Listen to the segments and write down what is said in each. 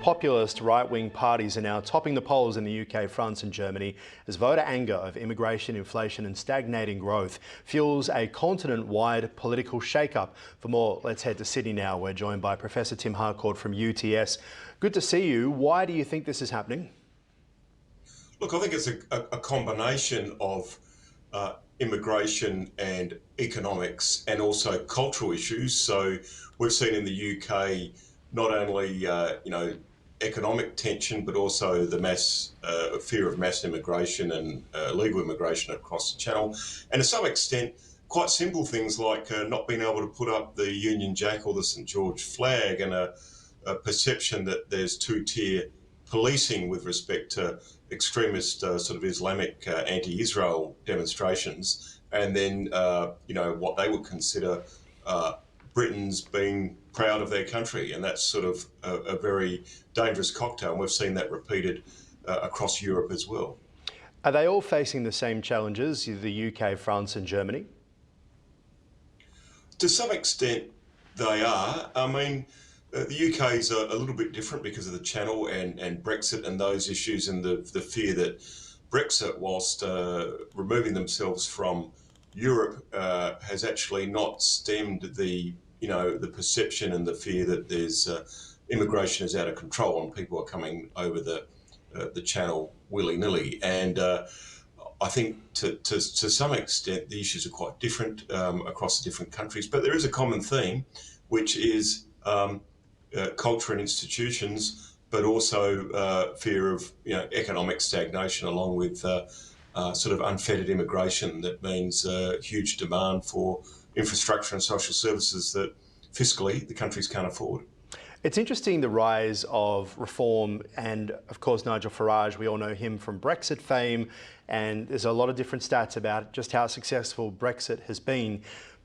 populist right-wing parties are now topping the polls in the UK, France and Germany as voter anger over immigration, inflation and stagnating growth fuels a continent-wide political shake-up. For more, let's head to Sydney now. We're joined by Professor Tim Harcourt from UTS. Good to see you. Why do you think this is happening? Look, I think it's a combination of immigration and economics and also cultural issues. So we've seen in the UK not only economic tension, but also the fear of mass immigration and illegal immigration across the Channel, and to some extent quite simple things like not being able to put up the Union Jack or the St George flag, and a perception that there's two-tier policing with respect to extremist sort of Islamic anti-Israel demonstrations, and then what they would consider Britons being proud of their country, and that's sort of a very dangerous cocktail, and we've seen that repeated across Europe as well. Are they all facing the same challenges, the UK, France and Germany? To some extent they are. I mean, the UK is a little bit different because of the Channel and Brexit and those issues, and the fear that Brexit, whilst removing themselves from Europe, has actually not stemmed the perception and the fear that there's immigration is out of control and people are coming over the Channel willy-nilly. And I think to some extent the issues are quite different across the different countries, but there is a common theme, which is culture and institutions, but also fear of economic stagnation, along with sort of unfettered immigration. That means huge demand for infrastructure and social services that fiscally the countries can't afford. It's interesting, the rise of reform, and of course Nigel Farage, we all know him from Brexit fame, and there's a lot of different stats about just how successful Brexit has been.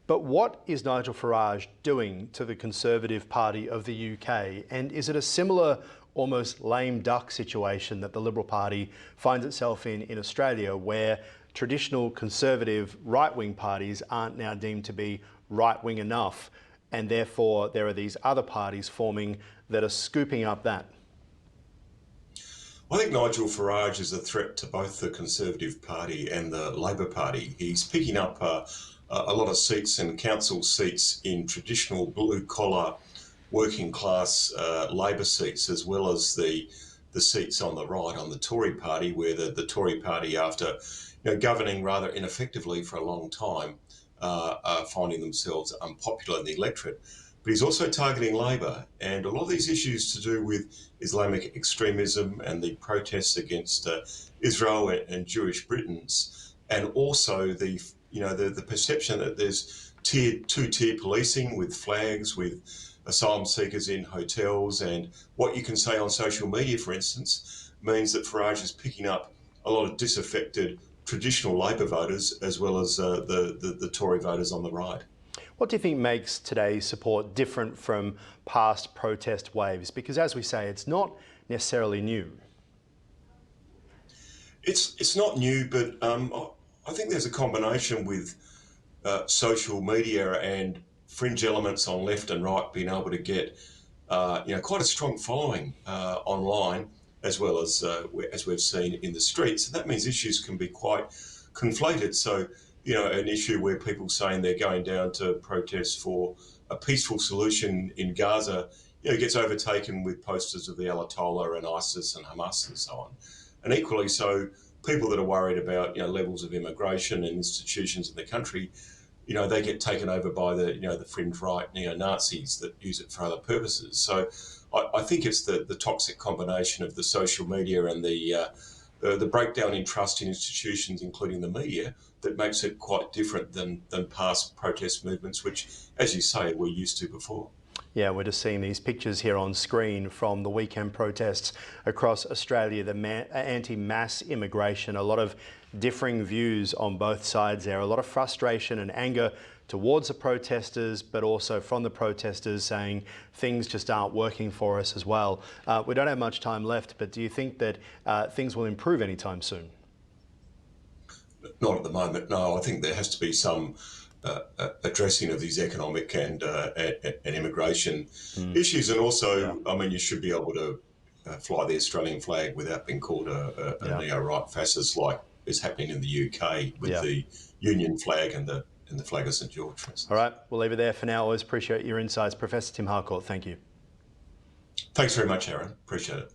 But what is Nigel Farage doing to the Conservative Party of the UK? And is it a similar, almost lame duck situation that the Liberal Party finds itself in Australia, where traditional conservative right-wing parties aren't now deemed to be right-wing enough, and therefore there are these other parties forming that are scooping up that? I think Nigel Farage is a threat to both the Conservative Party and the Labor Party. He's picking up a lot of seats and council seats in traditional blue-collar, working-class Labor seats, as well as the seats on the right, on the Tory Party, where the Tory Party, after governing rather ineffectively for a long time, are finding themselves unpopular in the electorate. But he's also targeting Labor, and a lot of these issues to do with Islamic extremism and the protests against Israel and Jewish Britons, and also the perception that there's two-tier policing with flags, with asylum seekers in hotels, and what you can say on social media, for instance, means that Farage is picking up a lot of disaffected traditional Labor voters, as well as the Tory voters on the right. What do you think makes today's support different from past protest waves? Because as we say, it's not necessarily new. It's not new, but I think there's a combination with social media and fringe elements on left and right being able to get quite a strong following online, as well as we've seen in the streets. And that means issues can be quite conflated. So, an issue where people saying they're going down to protest for a peaceful solution in Gaza, gets overtaken with posters of the Ayatollah and ISIS and Hamas and so on. And equally so, people that are worried about levels of immigration and institutions in the country, they get taken over by the fringe right neo-Nazis that use it for other purposes. So I think it's the toxic combination of the social media and the breakdown in trust in institutions, including the media, that makes it quite different than past protest movements, which, as you say, we're used to before. Yeah, we're just seeing these pictures here on screen from the weekend protests across Australia, the anti-mass immigration, a lot of differing views on both sides there, a lot of frustration and anger towards the protesters, but also from the protesters saying things just aren't working for us as well. We don't have much time left, but do you think that things will improve anytime soon? Not at the moment, no. I think there has to be some addressing of these economic and immigration issues, and also, I mean, you should be able to fly the Australian flag without being called a neo-right fascist, like is happening in the UK with the Union flag and the flag of St George, for instance. All right, we'll leave it there for now. Always appreciate your insights. Professor Tim Harcourt, thank you. Thanks very much, Aaron. Appreciate it.